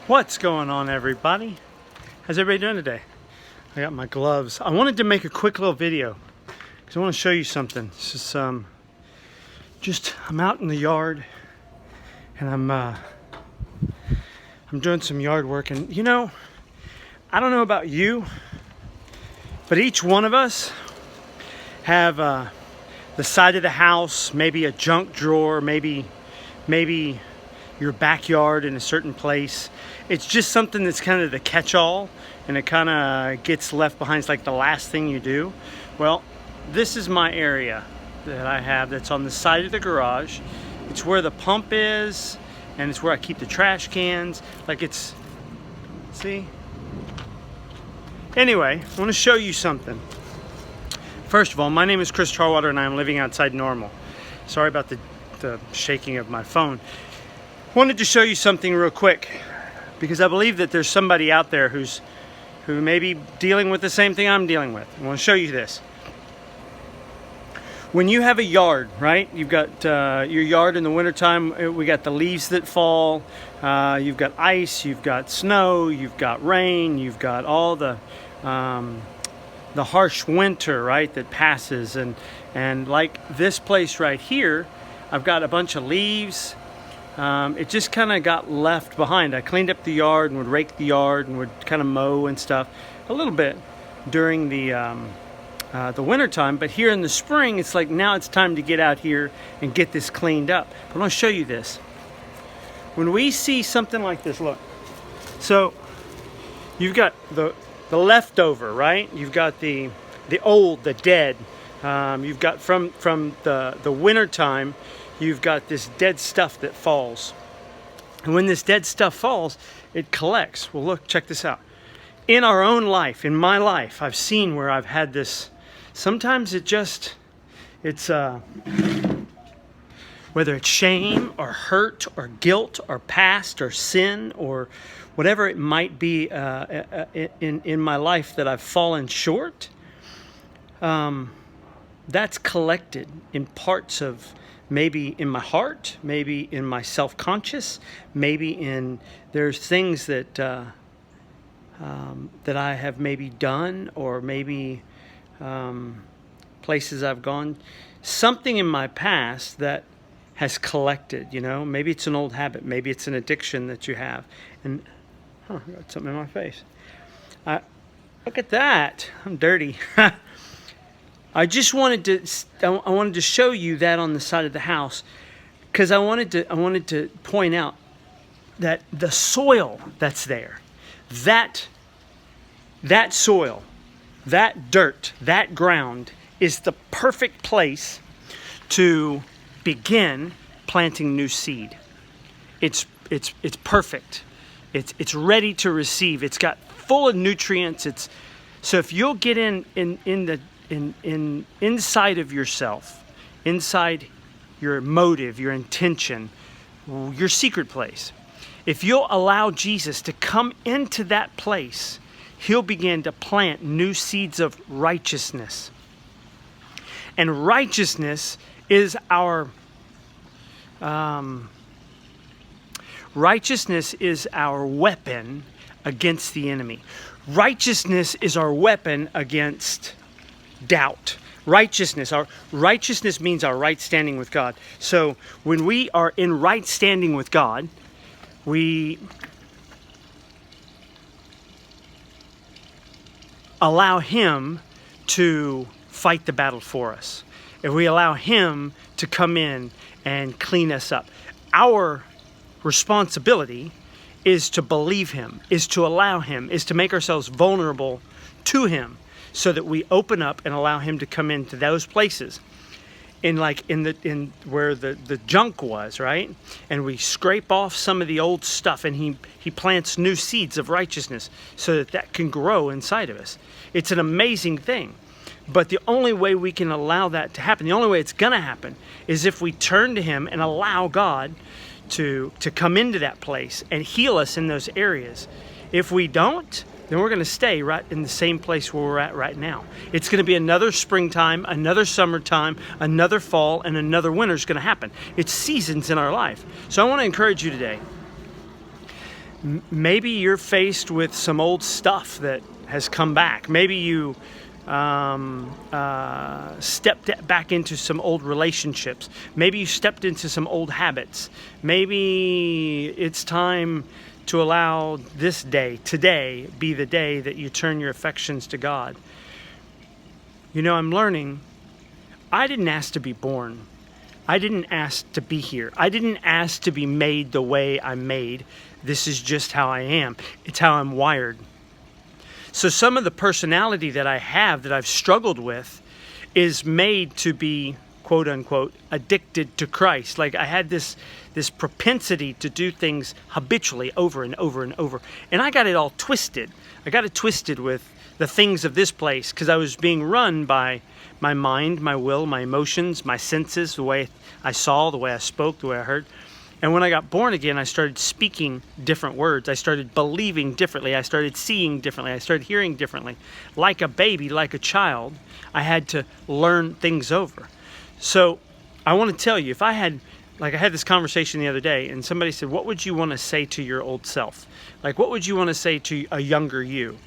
What's going on, everybody? How's everybody doing today? I got my gloves. I wanted to make a quick little video because I want to show you something. This is I'm out in the yard and I'm doing some yard work, and I don't know about you, but each one of us have the side of the house, maybe a junk drawer, maybe your backyard in a certain place. It's just something that's kind of the catch-all, and it kind of gets left behind. It's like the last thing you do. Well, this is my area that I have that's on the side of the garage. It's where the pump is, and it's where I keep the trash cans. See? Anyway, I want to show you something. First of all, my name is Chris Charwater, and I am living outside Normal. Sorry about the shaking of my phone. Wanted to show you something real quick, because I believe that there's somebody out there who may be dealing with the same thing I'm dealing with. I want to show you this. When you have a yard, right? You've got your yard in the wintertime. We got the leaves that fall. You've got ice. You've got snow. You've got rain. You've got all the harsh winter, right, that passes. And like this place right here, I've got a bunch of leaves. It just kind of got left behind. I cleaned up the yard and would rake the yard and would kind of mow and stuff a little bit during the winter time. But here in the spring, it's like now it's time to get out here and get this cleaned up. But I want to show you this. When we see something like this, look. So you've got the leftover, right? You've got the old, the dead. You've got from the winter time. You've got this dead stuff that falls. And when this dead stuff falls, it collects. Well, look, check this out. In our own life, in my life, I've seen where I've had this. Sometimes it's whether it's shame or hurt or guilt or past or sin or whatever it might be in my life that I've fallen short. That's collected in parts of, maybe in my heart, maybe in my self-conscious, there's things that that I have maybe done, or maybe places I've gone, something in my past that has collected. Maybe it's an old habit, maybe it's an addiction that you have, and I got something in my face. Look at that, I'm dirty. I just wanted to show you that on the side of the house, because I wanted to point out that the soil that's there, that soil, that dirt, that ground is the perfect place to begin planting new seed. It's perfect. It's ready to receive. It's got full of nutrients. So if you'll get inside of yourself, inside your motive, your intention, your secret place, if you'll allow Jesus to come into that place, he'll begin to plant new seeds of righteousness. And righteousness is our weapon against the enemy. Righteousness is our weapon against doubt. Our righteousness means our right standing with God. So when we are in right standing with God, we allow him to fight the battle for us. If we allow him to come in and clean us up, our responsibility is to believe him, is to allow him, is to make ourselves vulnerable to him, so that we open up and allow him to come into those places, in where the junk was, right? And we scrape off some of the old stuff, and he plants new seeds of righteousness so that can grow inside of us. It's an amazing thing. But the only way we can allow that to happen, the only way it's going to happen, is if we turn to him and allow God to come into that place and heal us in those areas. If we don't, then we're going to stay right in the same place where we're at right now. It's going to be another springtime, another summertime, another fall, and another winter is going to happen. It's seasons in our life. So I want to encourage you today Maybe you're faced with some old stuff that has come back. Maybe you stepped back into some old relationships. Maybe you stepped into some old habits. Maybe it's time to allow this day, today, be the day that you turn your affections to God. You know, I'm learning, I didn't ask to be born. I didn't ask to be here. I didn't ask to be made the way I'm made. This is just how I am. It's how I'm wired. So some of the personality that I have, that I've struggled with, is made to be, quote unquote, addicted to Christ. Like I had this propensity to do things habitually over and over and over. And I got it all twisted. I got it twisted with the things of this place because I was being run by my mind, my will, my emotions, my senses, the way I saw, the way I spoke, the way I heard. And when I got born again, I started speaking different words. I started believing differently. I started seeing differently. I started hearing differently. Like a baby, like a child, I had to learn things over. So I want to tell you, if I had this conversation the other day and somebody said, what would you want to say to your old self? Like, what would you want to say to a younger you?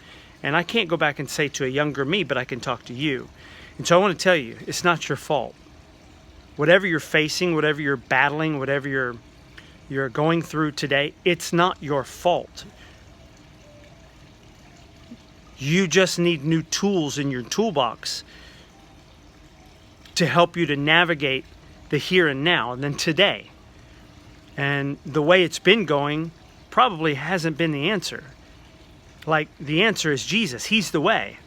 And I can't go back and say to a younger me, but I can talk to you. And so I want to tell you, it's not your fault. Whatever you're facing, whatever you're battling, whatever you're going through today, it's not your fault. You just need new tools in your toolbox to help you to navigate the here and now and then today. And the way it's been going probably hasn't been the answer. Like, the answer is Jesus. He's the way.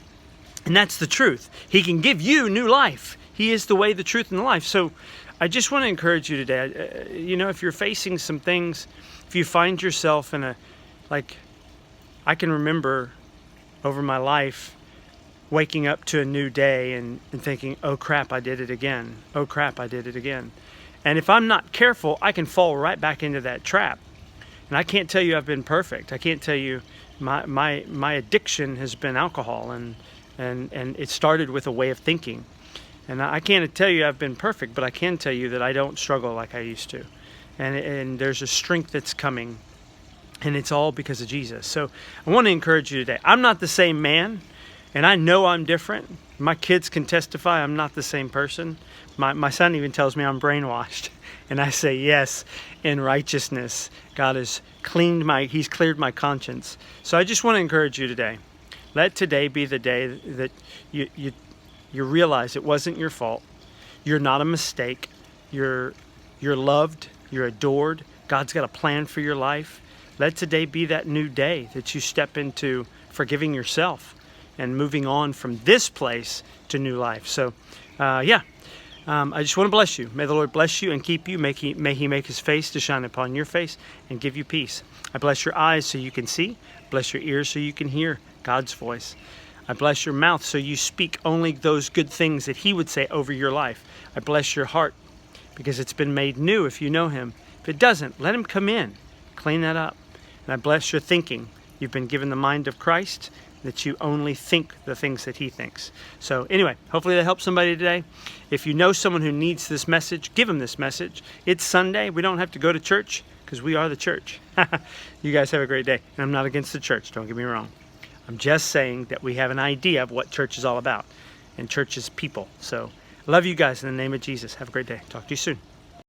And that's the truth. He can give you new life. He is the way, the truth, and the life. So I just want to encourage you today. If you're facing some things, if you find yourself in I can remember over my life waking up to a new day and thinking, oh crap, I did it again. Oh crap, I did it again. And if I'm not careful, I can fall right back into that trap. And I can't tell you I've been perfect. I can't tell you my addiction has been alcohol, and it started with a way of thinking. And I can't tell you I've been perfect, but I can tell you that I don't struggle like I used to. And there's a strength that's coming, and it's all because of Jesus. So I want to encourage you today. I'm not the same man, and I know I'm different. My kids can testify I'm not the same person. My son even tells me I'm brainwashed. And I say, yes, in righteousness, God has He's cleared my conscience. So I just want to encourage you today. Let today be the day that you realize it wasn't your fault. You're not a mistake. You're loved. You're adored. God's got a plan for your life. Let today be that new day that you step into forgiving yourself and moving on from this place to new life. So, I just want to bless you. May the Lord bless you and keep you. May He make His face to shine upon your face and give you peace. I bless your eyes so you can see. Bless your ears so you can hear God's voice. I bless your mouth so you speak only those good things that He would say over your life. I bless your heart because it's been made new if you know Him. If it doesn't, let Him come in. Clean that up. And I bless your thinking. You've been given the mind of Christ, that you only think the things that He thinks. So anyway, hopefully that helps somebody today. If you know someone who needs this message, give them this message. It's Sunday. We don't have to go to church because we are the church. You guys have a great day. And I'm not against the church. Don't get me wrong. I'm just saying that we have an idea of what church is all about. And church is people. So I love you guys in the name of Jesus. Have a great day. Talk to you soon.